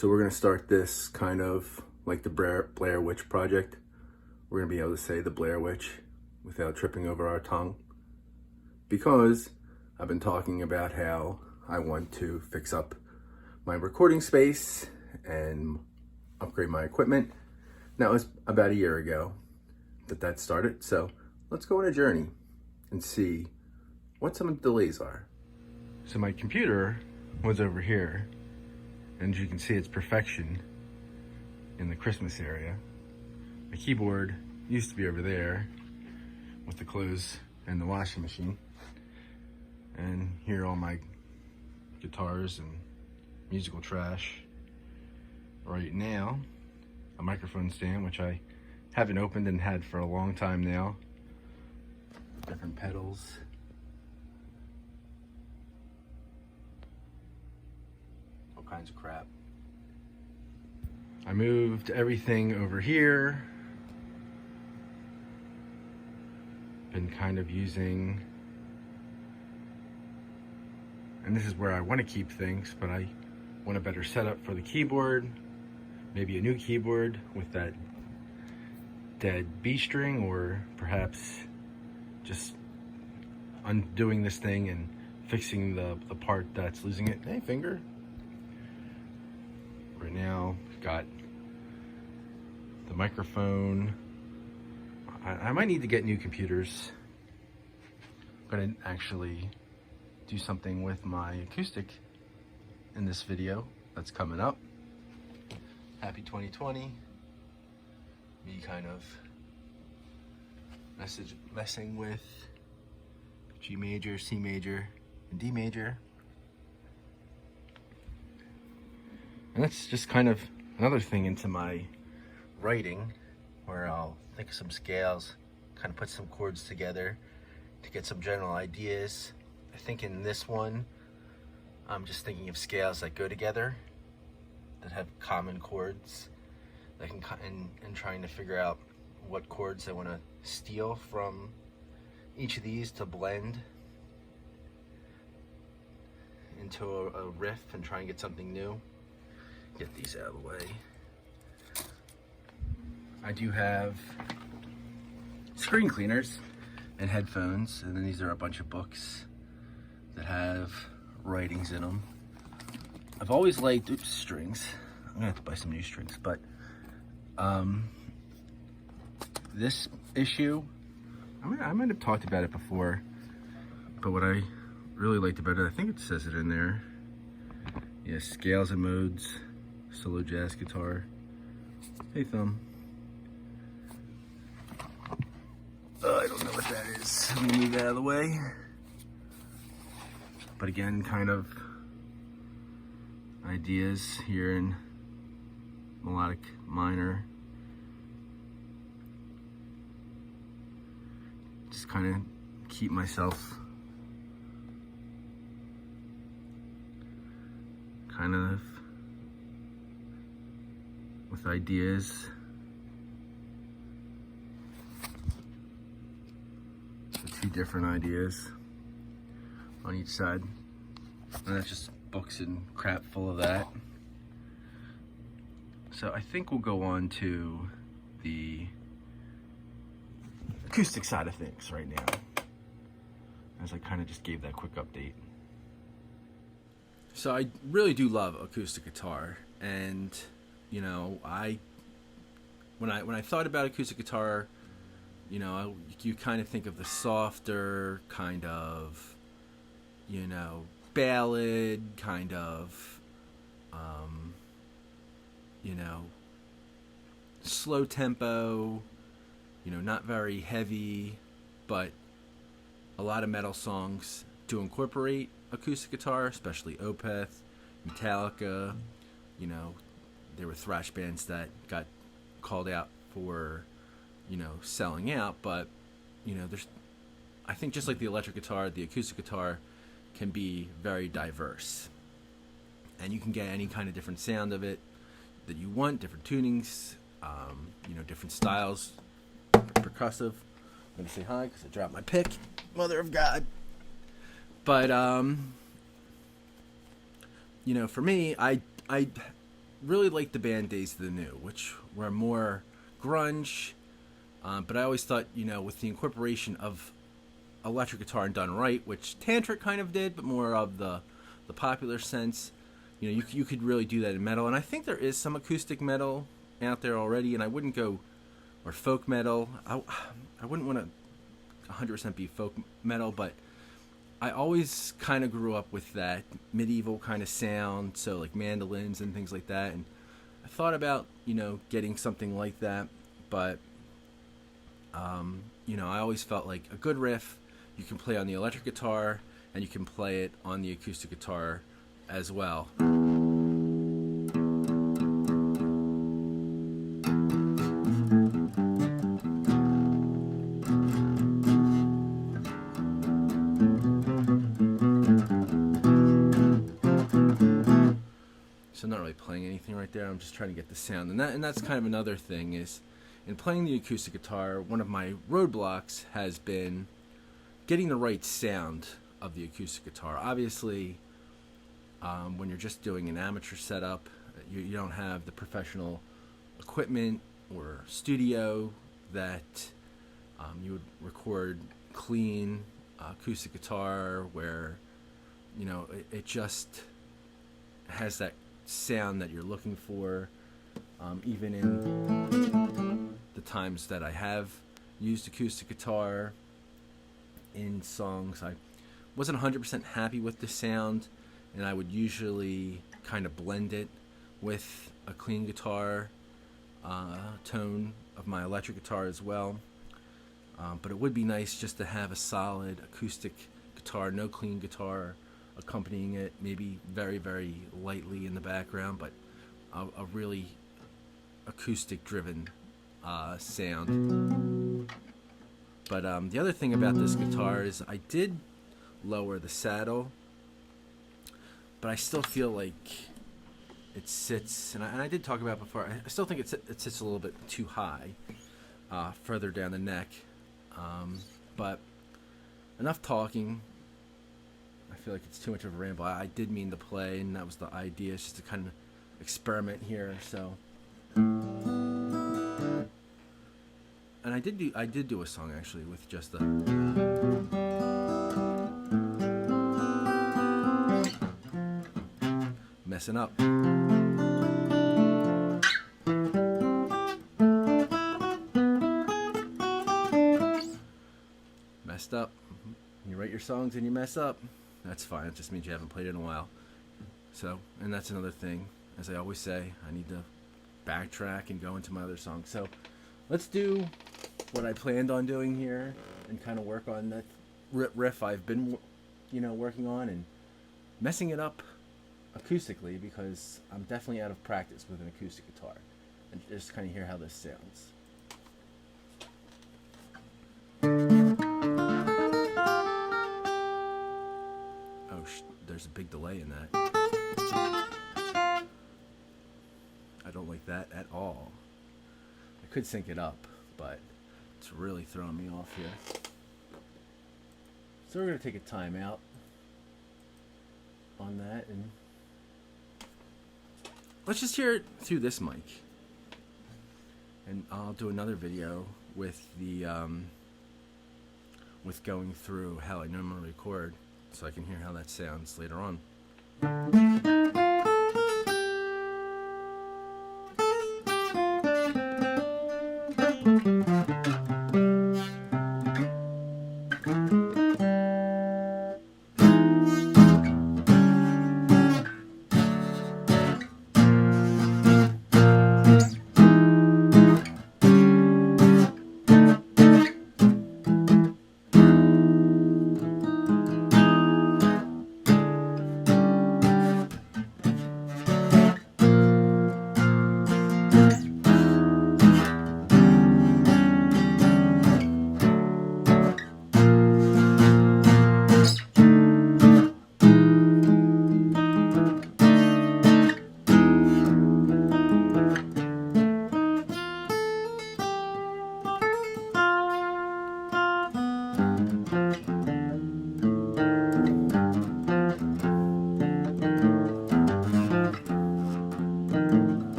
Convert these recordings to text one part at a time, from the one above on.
So we're going to start this kind of like the Blair Witch Project. We're going to be able to say the Blair Witch without tripping over our tongue. Because I've been talking about how I want to fix up my recording space and upgrade my equipment. That was about a year ago that started. So let's go on a journey and see what some of the delays are. So my computer was over here, and as you can see, it's perfection in the Christmas area. My keyboard used to be over there with the clothes and the washing machine. And here are all my guitars and musical trash. Right now, a microphone stand, which I haven't opened and had for a long time now. Different pedals. All kinds of crap. I moved everything over here. Been kind of using, and this is where I want to keep things, but I want a better setup for the keyboard. Maybe a new keyboard with that dead B string, or perhaps just undoing this thing and fixing the part that's losing it. Hey, finger. Right now, got the microphone. I might need to get new computers. I'm gonna actually do something with my acoustic in this video that's coming up. Happy 2020. Me kind of messing with G major, C major, and D major. And that's just kind of another thing into my writing, where I'll think of some scales, kind of put some chords together to get some general ideas. I think in this one, I'm just thinking of scales that go together, that have common chords, that can, and trying to figure out what chords I want to steal from each of these to blend into a riff and try and get something new. Get these out of the way. I do have screen cleaners and headphones, and then these are a bunch of books that have writings in them. I've always liked, strings. I'm gonna have to buy some new strings, but this issue, I might have talked about it before, but what I really liked about it, I think it says it in there. Yeah, scales and modes, solo jazz guitar. Hey, thumb. I don't know what that is. I'm gonna move that out of the way. But again, kind of ideas here in melodic minor. Just kind of keep myself kind of with ideas. Two different ideas on each side, and that's just books and crap full of that. So I think we'll go on to the acoustic side of things right now, as I kind of just gave that quick update. So I really do love acoustic guitar, and you know, when I thought about acoustic guitar, you know, you kind of think of the softer kind of, you know, ballad kind of, you know, slow tempo, you know, not very heavy, but a lot of metal songs do incorporate acoustic guitar, especially Opeth, Metallica. You know, there were thrash bands that got called out for, you know, selling out, but, you know, I think just like the electric guitar, the acoustic guitar can be very diverse, and you can get any kind of different sound of it that you want, different tunings, you know, different styles, percussive. I'm gonna say hi because I dropped my pick, mother of God. But you know, for me, I really liked the band Days of the New, which were more grunge. But I always thought, with the incorporation of electric guitar and done right, which Tantric kind of did, but more of the popular sense, you could really do that in metal. And I think there is some acoustic metal out there already, and I wouldn't go, or folk metal. I wouldn't want to 100% be folk metal, but I always kind of grew up with that medieval kind of sound, so like mandolins and things like that. And I thought about, getting something like that, but, I always felt like a good riff you can play on the electric guitar, and you can play it on the acoustic guitar as well. So I'm not really playing anything right there. I'm just trying to get the sound. And that's kind of another thing is, in playing the acoustic guitar, one of my roadblocks has been getting the right sound of the acoustic guitar. Obviously, when you're just doing an amateur setup, you don't have the professional equipment or studio that you would record clean acoustic guitar where, it just has that sound that you're looking for. Even in the times that I have used acoustic guitar in songs, I wasn't 100% happy with the sound, and I would usually kind of blend it with a clean guitar tone of my electric guitar as well. But it would be nice just to have a solid acoustic guitar, no clean guitar accompanying it, maybe very, very lightly in the background, but a really acoustic driven sound. But the other thing about this guitar is I did lower the saddle, but I still feel like it sits, and I did talk about it before, I still think it sits a little bit too high further down the neck. But enough talking. I feel like it's too much of a ramble. I did mean to play, and that was the idea, it's just to kind of experiment here. So, and I did do a song actually with just the messing up. Messed up. You write your songs and you mess up. That's fine. It just means you haven't played it in a while. So, and that's another thing. As I always say, I need to backtrack and go into my other songs. So, let's do what I planned on doing here and kind of work on that riff I've been, working on and messing it up acoustically, because I'm definitely out of practice with an acoustic guitar. And just kind of hear how this sounds. There's a big delay in that. I don't like that at all. I could sync it up, but it's really throwing me off here. So we're going to take a time out on that, and let's just hear it through this mic. And I'll do another video with the with going through how I normally record, so I can hear how that sounds later on.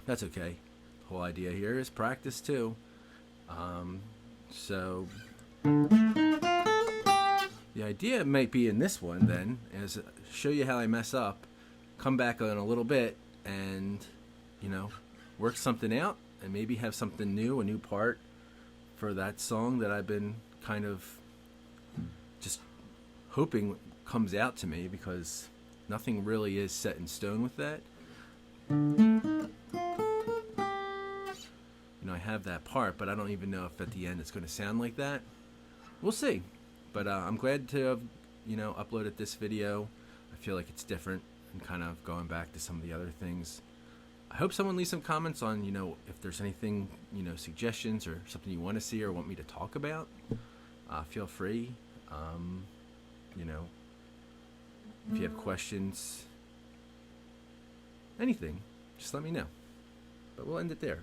that's okay. The whole idea here is practice too. So the idea might be in this one then is show you how I mess up, come back in a little bit, and work something out, and maybe have something new, a new part for that song that I've been kind of just hoping comes out to me, because nothing really is set in stone with that. I have that part, but I don't even know if at the end it's going to sound like that. We'll see. But I'm glad to have, uploaded this video. I feel like it's different and kind of going back to some of the other things. I hope someone leaves some comments on, if there's anything, suggestions or something you want to see or want me to talk about. Feel free. If you have questions, anything, just let me know. But we'll end it there.